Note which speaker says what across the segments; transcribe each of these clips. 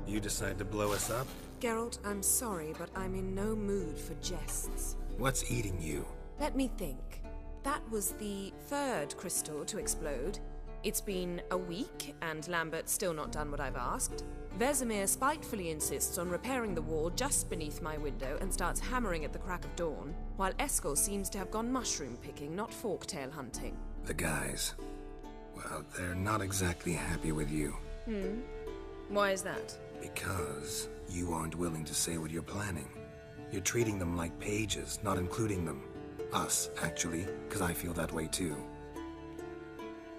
Speaker 1: You decide to blow us up?
Speaker 2: Geralt, I'm sorry, but I'm in no mood for jests.
Speaker 1: What's eating you?
Speaker 2: Let me think. That was the third crystal to explode. It's been a week, and Lambert's still not done what I've asked. Vesemir spitefully insists on repairing the wall just beneath my window and starts hammering at the crack of dawn, while Eskel seems to have gone mushroom picking, not forktail hunting.
Speaker 1: The guys. Well, they're not exactly happy with you.
Speaker 2: Why is that?
Speaker 1: Because you aren't willing to say what you're planning. You're treating them like pages, not including them. Us, actually, because I feel that way too.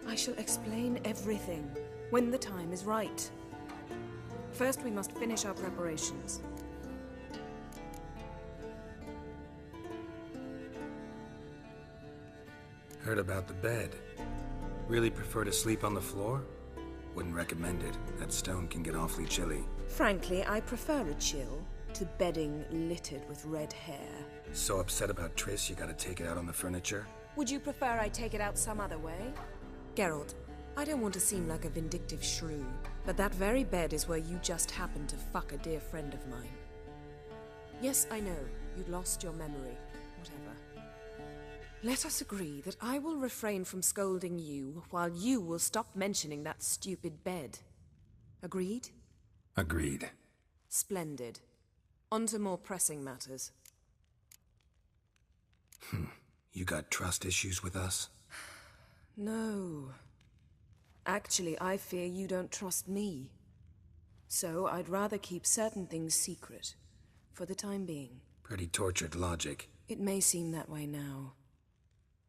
Speaker 2: I shall explain everything when the time is right. First, we must finish our preparations.
Speaker 1: Heard about the bed. Really prefer to sleep on the floor? Wouldn't recommend it. That stone can get awfully chilly.
Speaker 2: Frankly, I prefer a chill to bedding littered with red hair.
Speaker 1: So upset about Triss you gotta take it out on the furniture?
Speaker 2: Would you prefer I take it out some other way? Geralt, I don't want to seem like a vindictive shrew, but that very bed is where you just happened to fuck a dear friend of mine. Yes, I know, you'd lost your memory. Whatever. Let us agree that I will refrain from scolding you, while you will stop mentioning that stupid bed. Agreed?
Speaker 1: Agreed.
Speaker 2: Splendid. On to more pressing matters.
Speaker 1: You got trust issues with us?
Speaker 2: No. Actually, I fear you don't trust me. So I'd rather keep certain things secret, for the time being.
Speaker 1: Pretty tortured logic.
Speaker 2: It may seem that way now,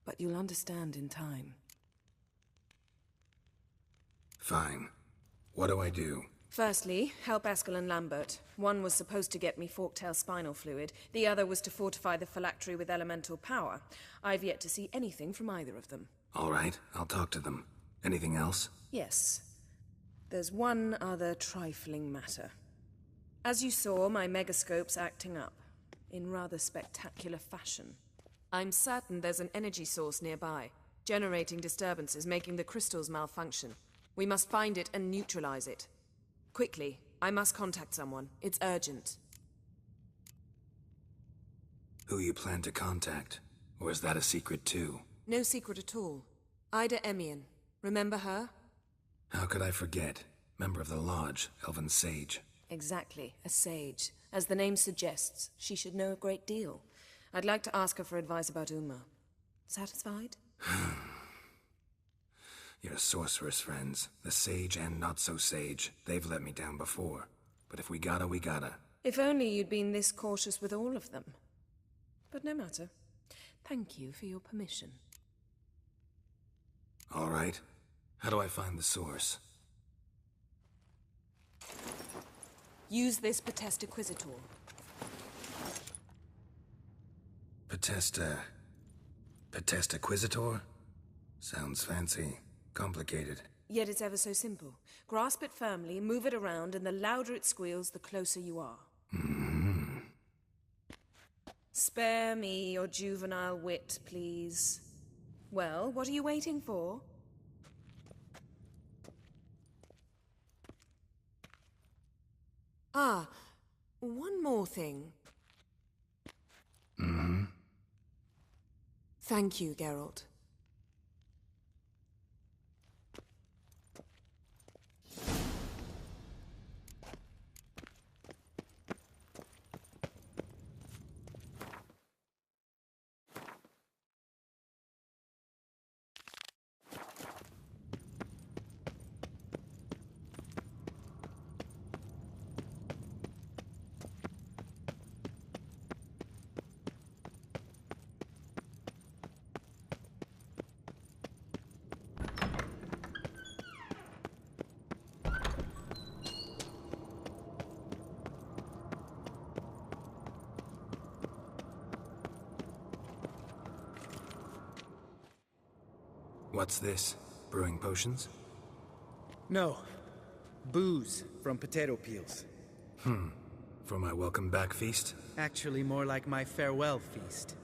Speaker 2: but you'll understand in time.
Speaker 1: Fine. What do I do?
Speaker 2: Firstly, help Eskel and Lambert. One was supposed to get me forktail spinal fluid, the other was to fortify the phylactery with elemental power. I've yet to see anything from either of them.
Speaker 1: All right, I'll talk to them. Anything else?
Speaker 2: Yes. There's one other trifling matter. As you saw, my megascope's acting up, in rather spectacular fashion. I'm certain there's an energy source nearby, generating disturbances, making the crystals malfunction. We must find it and neutralize it. Quickly, I must contact someone. It's urgent.
Speaker 1: Who you plan to contact? Or is that a secret too?
Speaker 2: No secret at all. Ida Emian. Remember her?
Speaker 1: How could I forget? Member of the Lodge, Elven Sage.
Speaker 2: Exactly, a sage. As the name suggests, she should know a great deal. I'd like to ask her for advice about Uma. Satisfied?
Speaker 1: Your sorceress friends, the sage and not-so-sage, they've let me down before. But if we gotta, we gotta.
Speaker 2: If only you'd been this cautious with all of them. But no matter. Thank you for your permission.
Speaker 1: All right. How do I find the source?
Speaker 2: Use this Potesta Quisitor.
Speaker 1: Potesta Quisitor? Sounds fancy. Complicated.
Speaker 2: Yet it's ever so simple. Grasp it firmly, move it around, and the louder it squeals, the closer you are. Spare me your juvenile wit, please. Well, what are you waiting for? Ah, one more thing. Thank you, Geralt.
Speaker 1: What's this? Brewing potions?
Speaker 3: No. Booze from potato peels.
Speaker 1: For my welcome back feast?
Speaker 3: Actually more like my farewell feast.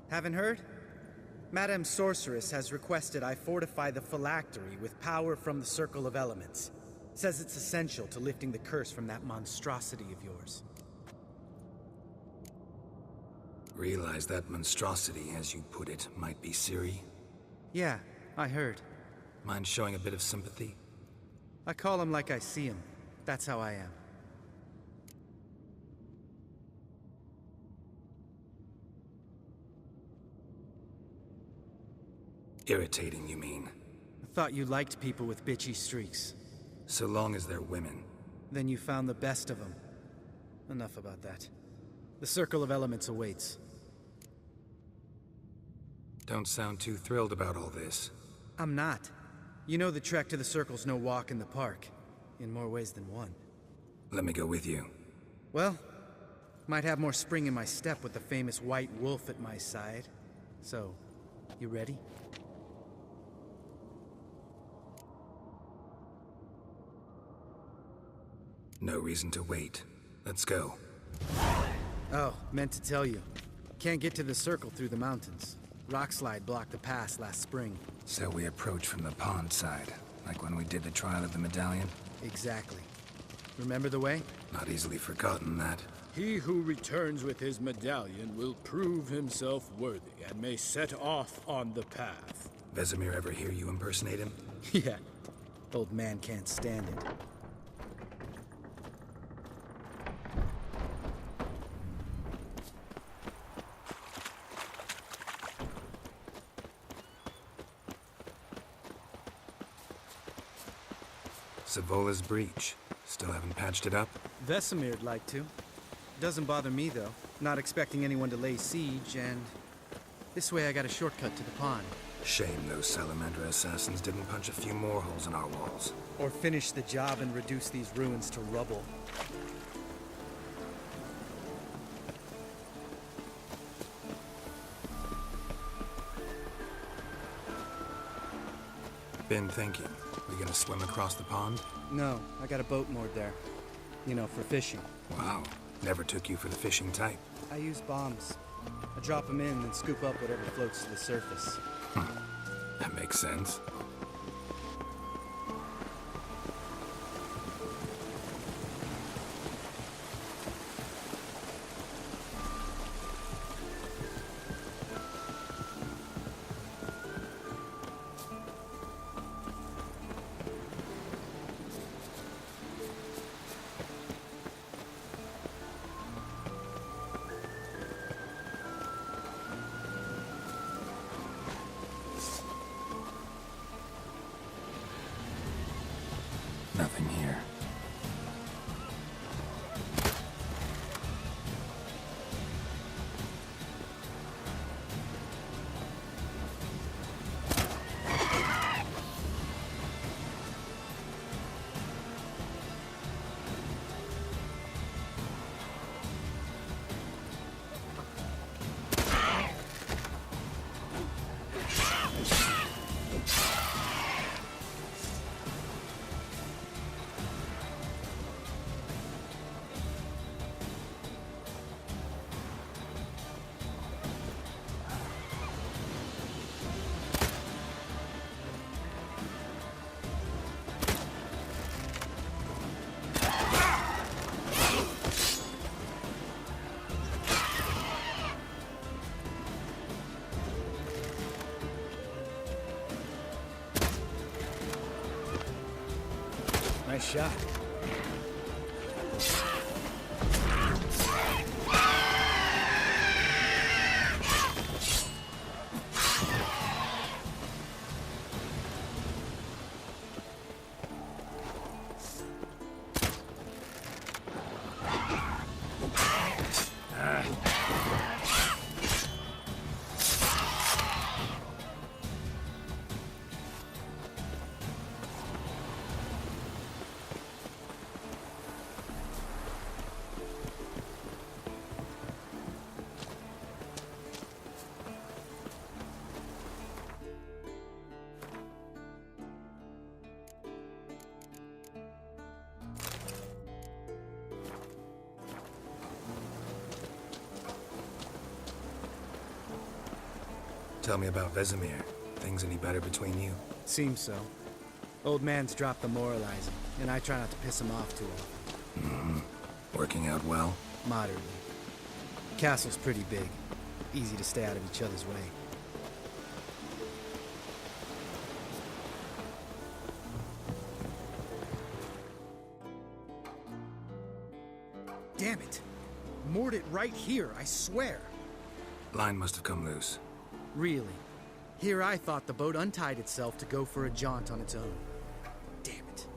Speaker 3: Haven't heard? Madame Sorceress has requested I fortify the phylactery with power from the Circle of Elements. Says it's essential to lifting the curse from that monstrosity of yours.
Speaker 1: Realize that monstrosity, as you put it, might be Ciri?
Speaker 3: Yeah, I heard.
Speaker 1: Mind showing a bit of sympathy?
Speaker 3: I call him like I see him. That's how I am.
Speaker 1: Irritating, you mean?
Speaker 3: I thought you liked people with bitchy streaks.
Speaker 1: So long as they're women.
Speaker 3: Then you found the best of them. Enough about that. The Circle of Elements awaits.
Speaker 1: Don't sound too thrilled about all this.
Speaker 3: I'm not. You know the trek to the Circle's no walk in the park. In more ways than one.
Speaker 1: Let me go with you.
Speaker 3: Well, might have more spring in my step with the famous White Wolf at my side. So, you ready?
Speaker 1: No reason to wait. Let's go.
Speaker 3: Oh, meant to tell you. Can't get to the Circle through the mountains. Rockslide blocked the pass last spring.
Speaker 1: So we approach from the pond side, like when we did the trial of the medallion?
Speaker 3: Exactly. Remember the way?
Speaker 1: Not easily forgotten, that.
Speaker 4: He who returns with his medallion will prove himself worthy and may set off on the path.
Speaker 1: Vesemir ever hear you impersonate him?
Speaker 3: Yeah. Old man can't stand it.
Speaker 1: Savola's breach. Still haven't patched it up?
Speaker 3: Vesemir'd like to. Doesn't bother me, though. Not expecting anyone to lay siege, and... this way I got a shortcut to the pond.
Speaker 1: Shame those Salamander assassins didn't punch a few more holes in our walls.
Speaker 3: Or finish the job and reduce these ruins to rubble.
Speaker 1: Been thinking. We gonna swim across the pond?
Speaker 3: No, I got a boat moored there. You know, for fishing.
Speaker 1: Wow. Never took you for the fishing type.
Speaker 3: I use bombs. I drop them in and scoop up whatever floats to the surface.
Speaker 1: That makes sense. Nothing here.
Speaker 3: Nice shot.
Speaker 1: Tell me about Vesemir. Things any better between you?
Speaker 3: Seems so. Old man's dropped the moralizing, and I try not to piss him off too often.
Speaker 1: Working out well?
Speaker 3: Moderately. Castle's pretty big. Easy to stay out of each other's way. Damn it! Moored it right here, I swear!
Speaker 1: Line must have come loose.
Speaker 3: Really? Here I thought the boat untied itself to go for a jaunt on its own. Damn it.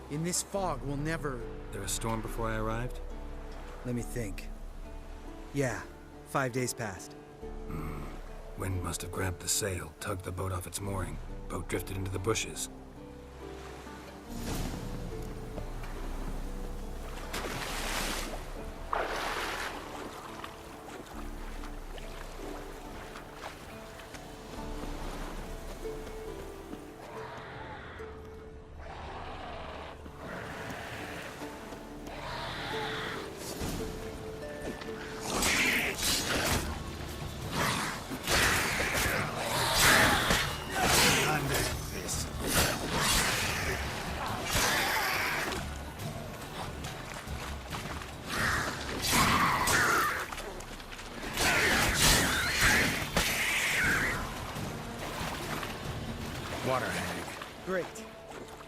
Speaker 3: In this fog, we'll never...
Speaker 1: There a storm before I arrived?
Speaker 3: Let me think. Yeah, 5 days passed.
Speaker 1: Wind must have grabbed the sail, tugged the boat off its mooring. Boat drifted into the bushes. Water hag.
Speaker 3: Great.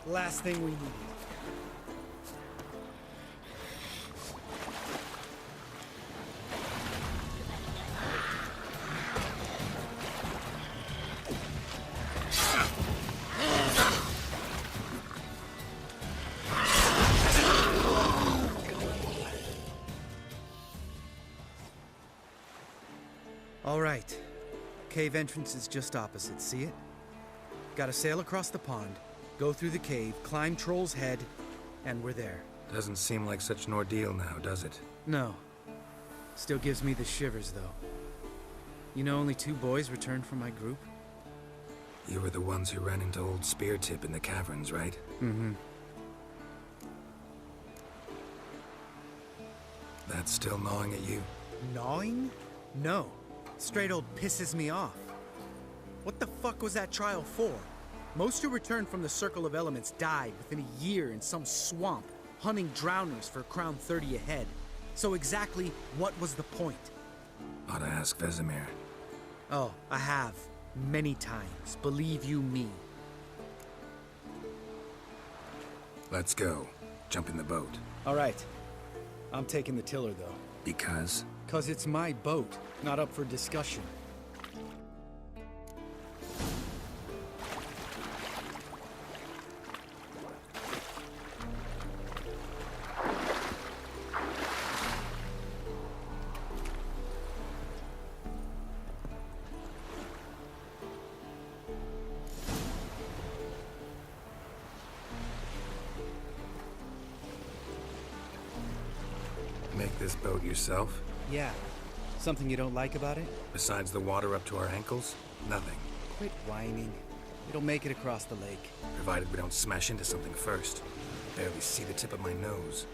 Speaker 3: Last thing we need. All right. Cave entrance is just opposite, see it? Gotta sail across the pond, go through the cave, climb Troll's Head, and we're there.
Speaker 1: Doesn't seem like such an ordeal now, does it?
Speaker 3: No. Still gives me the shivers, though. You know only 2 boys returned from my group?
Speaker 1: You were the ones who ran into old Speartip in the caverns, right?
Speaker 3: Mm-hmm.
Speaker 1: That's still gnawing at you?
Speaker 3: Gnawing? No. Straight old pisses me off. What the fuck was that trial for? Most who returned from the Circle of Elements died within a year in some swamp, hunting drowners for Crown 30 a head. So exactly what was the point?
Speaker 1: Ought to ask Vesemir.
Speaker 3: Oh, I have. Many times, believe you me.
Speaker 1: Let's go. Jump in the boat.
Speaker 3: All right. I'm taking the tiller, though.
Speaker 1: Because?
Speaker 3: 'Cause it's my boat, not up for discussion.
Speaker 1: Make this boat yourself?
Speaker 3: Yeah. Something you don't like about it?
Speaker 1: Besides the water up to our ankles? Nothing.
Speaker 3: Quit whining. It'll make it across the lake.
Speaker 1: Provided we don't smash into something first. I barely see the tip of my nose.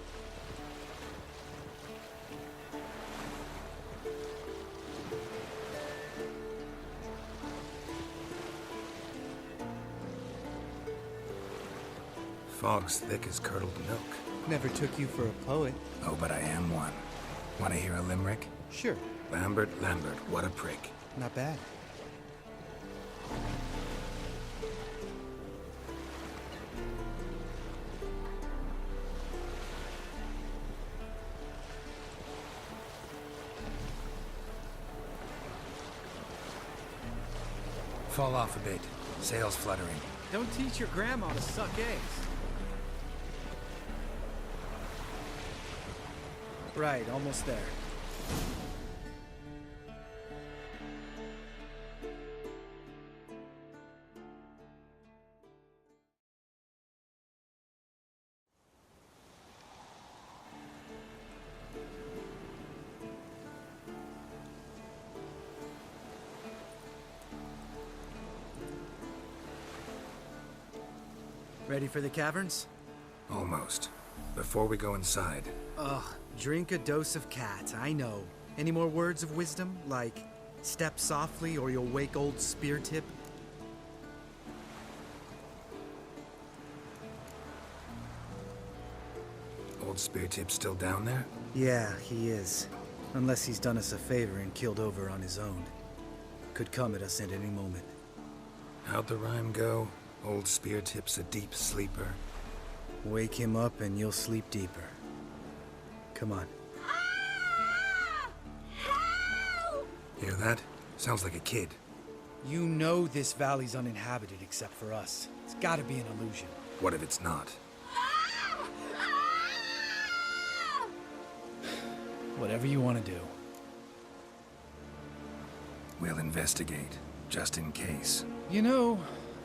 Speaker 1: Fog's thick as curdled milk.
Speaker 3: Never took you for a poet.
Speaker 1: Oh, but I am one. Want to hear a limerick?
Speaker 3: Sure.
Speaker 1: Lambert, what a prick.
Speaker 3: Not bad.
Speaker 1: Fall off a bit. Sails fluttering.
Speaker 3: Don't teach your grandma to suck eggs. Right, almost there. Ready for the caverns?
Speaker 1: Almost. Before we go inside,
Speaker 3: Ugh, drink a dose of cat, I know. Any more words of wisdom, like step softly or you'll wake old Speartip?
Speaker 1: old spear tip still down there?
Speaker 3: Yeah, he is. Unless he's done us a favor and killed over on his own. Could come at us at any moment.
Speaker 1: How'd the rhyme go? Old spear tip's a deep sleeper.
Speaker 3: Wake him up and you'll sleep deeper. Come on.
Speaker 1: Hear that? Sounds like a kid.
Speaker 3: You know this valley's uninhabited except for us. It's gotta be an illusion.
Speaker 1: What if it's not?
Speaker 3: Whatever you want to do.
Speaker 1: We'll investigate, just in case.
Speaker 3: You know,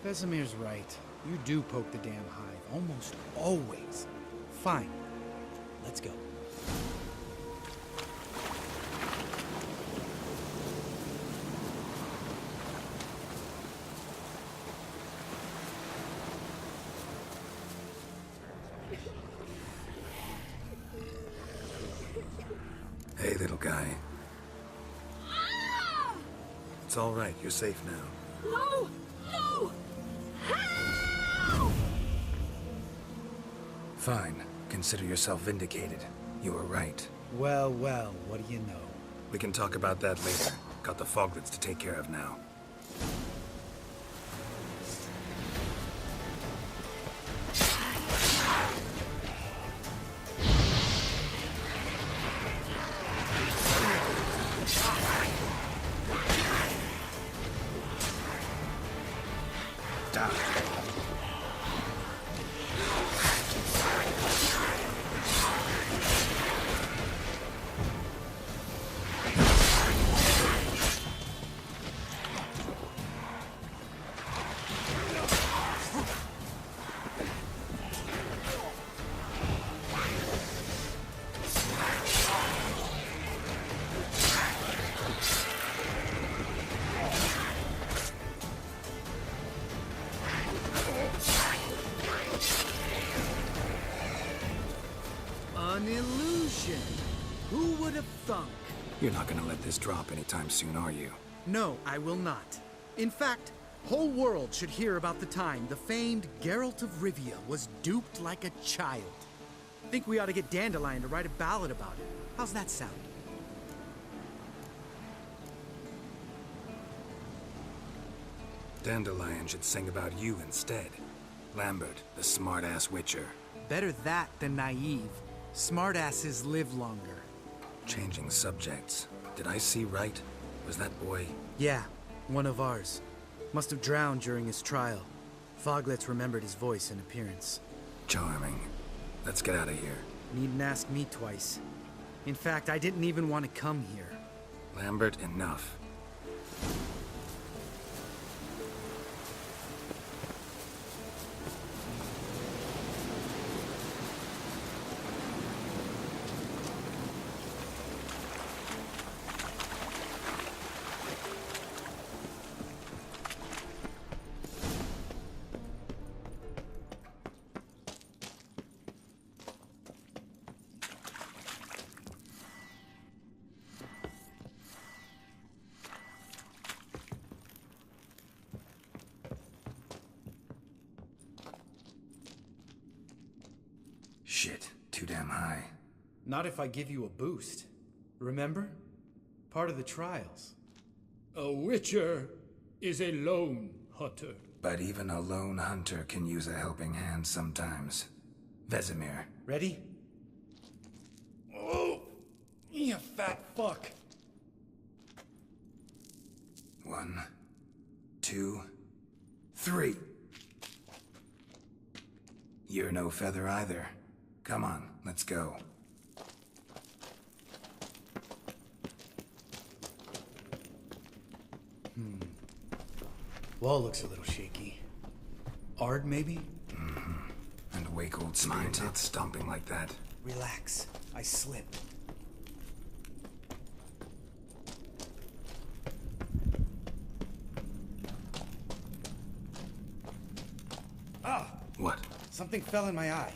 Speaker 3: Vesemir's right. You do poke the damn hive, almost always. Fine. Let's go.
Speaker 1: Hey, little guy. It's all right. You're safe now.
Speaker 5: No! No! Help!
Speaker 1: Fine. Consider yourself vindicated. You were right.
Speaker 3: Well, well, what do you know?
Speaker 1: We can talk about that later. Got the Foglets to take care of now.
Speaker 3: An illusion. Who would have thunk?
Speaker 1: You're not gonna let this drop anytime soon, are you?
Speaker 3: No, I will not. In fact, whole world should hear about the time the famed Geralt of Rivia was duped like a child. Think we ought to get Dandelion to write a ballad about it. How's that sound?
Speaker 1: Dandelion should sing about you instead. Lambert, the smart-ass witcher.
Speaker 3: Better that than naive. Smartasses live longer.
Speaker 1: Changing subjects. Did I see right? Was that boy?
Speaker 3: Yeah, one of ours. Must have drowned during his trial. Foglets remembered his voice and appearance.
Speaker 1: Charming. Let's get out of here.
Speaker 3: Needn't ask me twice. In fact, I didn't even want to come here.
Speaker 1: Lambert, enough. Shit, too damn high.
Speaker 3: Not if I give you a boost. Remember? Part of the trials.
Speaker 4: A witcher is a lone hunter.
Speaker 1: But even a lone hunter can use a helping hand sometimes. Vesemir.
Speaker 3: Ready? Oh! You fat fuck!
Speaker 1: 1, 2, 3. You're no feather either. Come on, let's go.
Speaker 3: Wall looks a little shaky. Ard, maybe?
Speaker 1: And wake old spear tip stomping like that.
Speaker 3: Relax. I slipped. Ah!
Speaker 1: What?
Speaker 3: Something fell in my eye.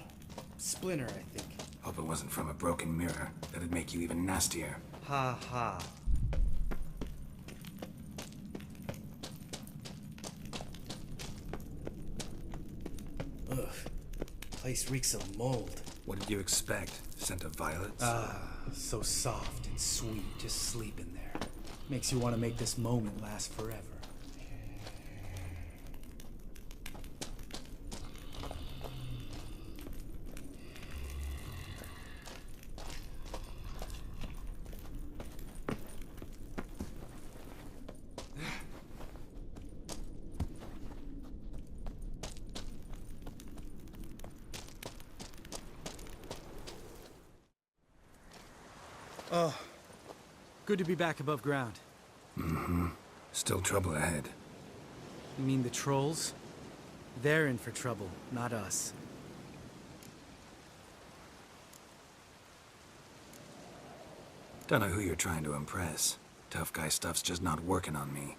Speaker 3: Splinter, I think.
Speaker 1: Hope it wasn't from a broken mirror. That'd make you even nastier.
Speaker 3: Ha ha. Ugh. Place reeks of mold.
Speaker 1: What did you expect? Scent of violets?
Speaker 3: So soft and sweet, just sleeping there. Makes you want to make this moment last forever. Oh, good to be back above ground.
Speaker 1: Still trouble ahead.
Speaker 3: You mean the trolls? They're in for trouble, not us.
Speaker 1: Don't know who you're trying to impress. Tough guy stuff's just not working on me.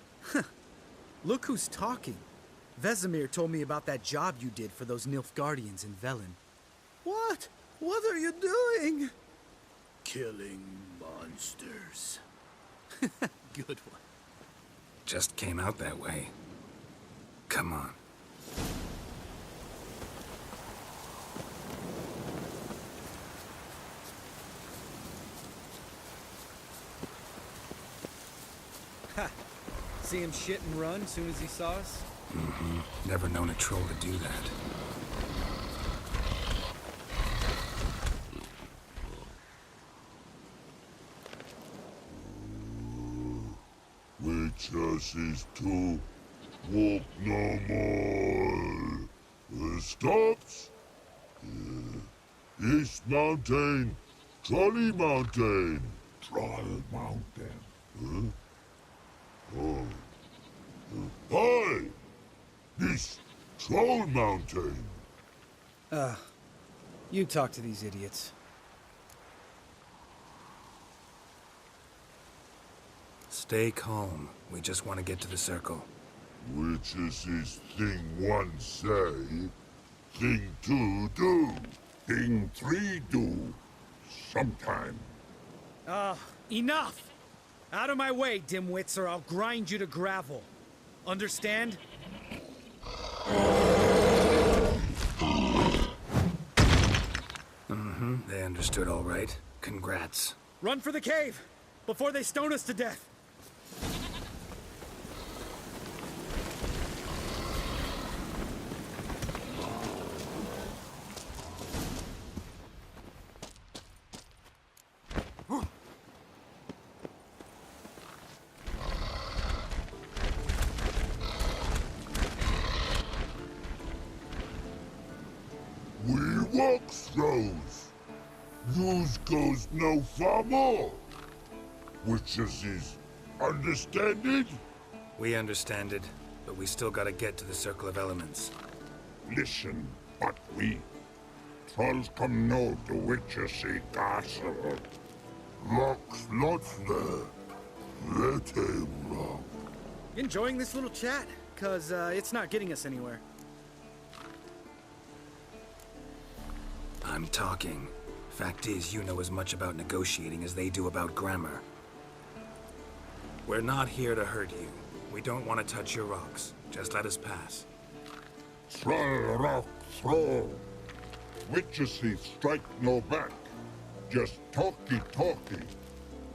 Speaker 3: Look who's talking. Vesemir told me about that job you did for those Nilfgaardians in Velen. What? What are you doing?
Speaker 4: Killing monsters.
Speaker 3: Good one.
Speaker 1: Just came out that way. Come on.
Speaker 3: Ha! See him shit and run as soon as he saw us?
Speaker 1: Never known a troll to do that.
Speaker 6: Witches is to walk no more. Stops? East Mountain, Trolley Mountain. Troll Mountain. Oh. Hi! This Troll Mountain.
Speaker 3: You talk to these idiots.
Speaker 1: Stay calm. We just want to get to the circle.
Speaker 6: Witches is thing one say, thing two do, thing three do. Sometime.
Speaker 3: Enough! Out of my way, dimwits, or I'll grind you to gravel. Understand?
Speaker 1: They understood all right. Congrats.
Speaker 3: Run for the cave! Before they stone us to death!
Speaker 6: We walk throws. News goes no far more. Witches is understand it?
Speaker 1: We understand it, but we still gotta get to the Circle of Elements.
Speaker 6: Listen, but we trolls come know the witches see castle. Locks lots there. Let him rock.
Speaker 3: Enjoying this little chat? Cause, it's not getting us anywhere.
Speaker 1: I'm talking. Fact is, you know as much about negotiating as they do about grammar. We're not here to hurt you. We don't want to touch your rocks. Just let us pass.
Speaker 6: Troll rock throw. Witches see strike no back. Just talky.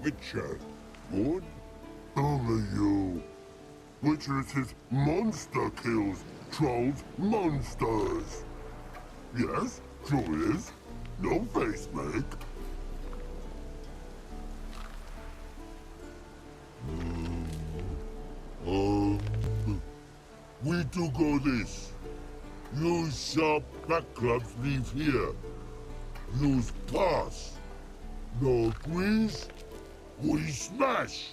Speaker 6: Witcher, good? Only you. Witches is monster kills. Trolls monsters. Yes, true is. No face make. We do go this. Use sharp backlubs leave here. Use pass. No agrees, we smash.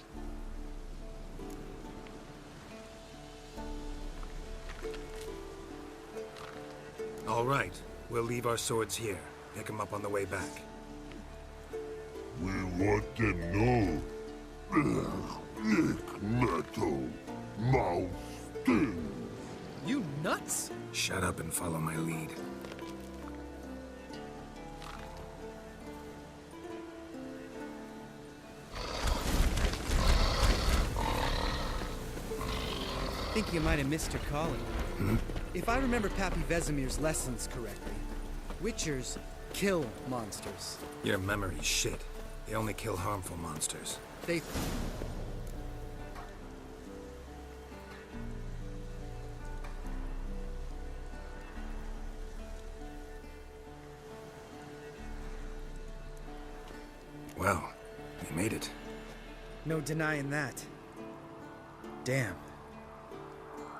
Speaker 1: All right. We'll leave our swords here. Pick them up on the way back.
Speaker 6: We want them know. Lick metal. Mouth stings.
Speaker 3: You nuts?
Speaker 1: Shut up and follow my lead.
Speaker 3: I think you might have missed your calling. If I remember Pappy Vesemir's lessons correctly, Witchers kill monsters.
Speaker 1: Your memory's shit. They only kill harmful monsters.
Speaker 3: They...
Speaker 1: Well, you made it.
Speaker 3: No denying that. Damn.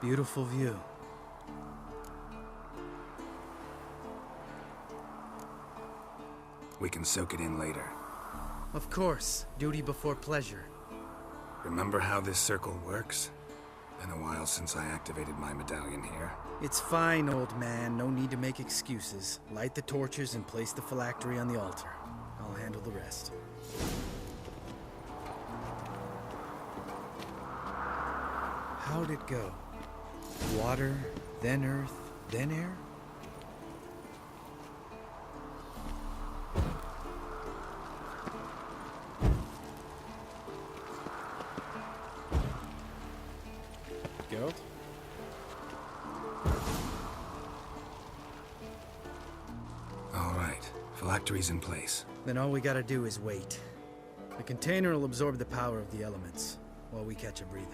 Speaker 3: Beautiful view.
Speaker 1: We can soak it in later.
Speaker 3: Of course, duty before pleasure.
Speaker 1: Remember how this circle works? Been a while since I activated my medallion here.
Speaker 3: It's fine, old man. No need to make excuses. Light the torches and place the phylactery on the altar. I'll handle the rest. How'd it go? Water, then earth, then air? Geralt?
Speaker 1: All right, phylactery's in place.
Speaker 3: Then all we gotta do is wait. The container will absorb the power of the elements, while we catch a breather.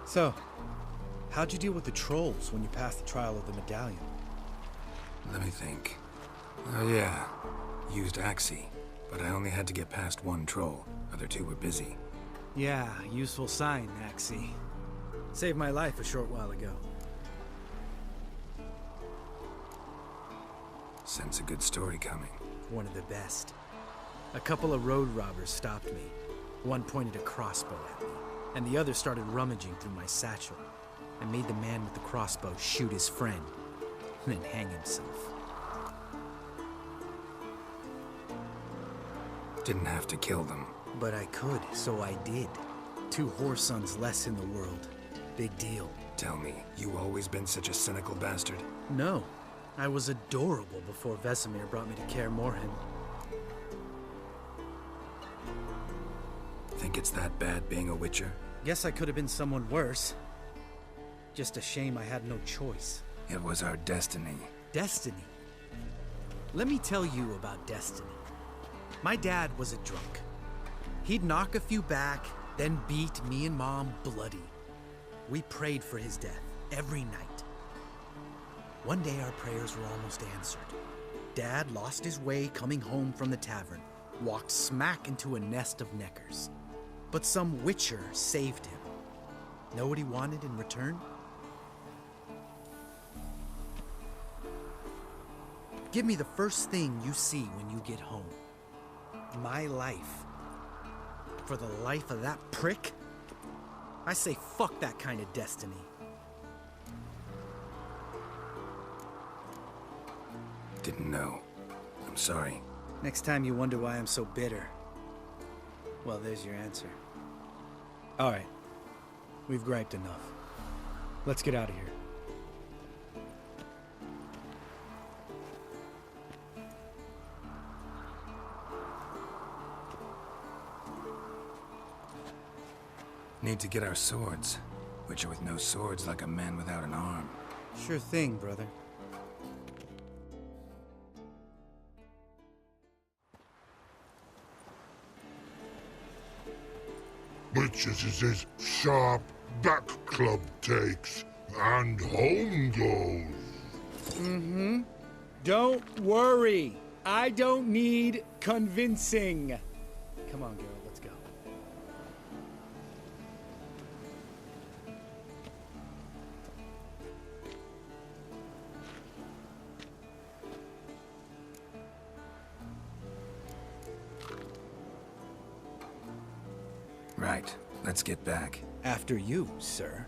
Speaker 3: So, how'd you deal with the trolls when you passed the trial of the medallion?
Speaker 1: Let me think. Oh yeah, used Axii, but I only had to get past one troll. Other two were busy.
Speaker 3: Yeah, useful sign, Axii. Saved my life a short while ago.
Speaker 1: Sense a good story coming.
Speaker 3: One of the best. A couple of road robbers stopped me. One pointed a crossbow at me, and the other started rummaging through my satchel. I made the man with the crossbow shoot his friend, and then hang himself.
Speaker 1: Didn't have to kill them.
Speaker 3: But I could, so I did. 2 whoresons less in the world. Big deal.
Speaker 1: Tell me, you always been such a cynical bastard?
Speaker 3: No. I was adorable before Vesemir brought me to Kaer Morhen.
Speaker 1: Think it's that bad being a Witcher?
Speaker 3: Guess I could have been someone worse. Just a shame I had no choice.
Speaker 1: It was our destiny.
Speaker 3: Destiny? Let me tell you about destiny. My dad was a drunk. He'd knock a few back, then beat me and Mom bloody. We prayed for his death every night. One day our prayers were almost answered. Dad lost his way coming home from the tavern, walked smack into a nest of neckers. But some Witcher saved him. Know what he wanted in return? Give me the first thing you see when you get home. My life. For the life of that prick? I say fuck that kind of destiny.
Speaker 1: Didn't know. I'm sorry.
Speaker 3: Next time you wonder why I'm so bitter, well, there's your answer. All right. We've griped enough. Let's get out of here.
Speaker 1: Need to get our swords. Witcher with no swords like a man without an arm.
Speaker 3: Sure thing, brother.
Speaker 6: Witches is his sharp back club takes, and home goes.
Speaker 3: Don't worry. I don't need convincing. Come on, Geralt, let's go.
Speaker 1: Right. Let's get back.
Speaker 3: After you, sir.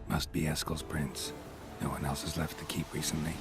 Speaker 1: Must be Eskel's prince. No one else has left the keep recently.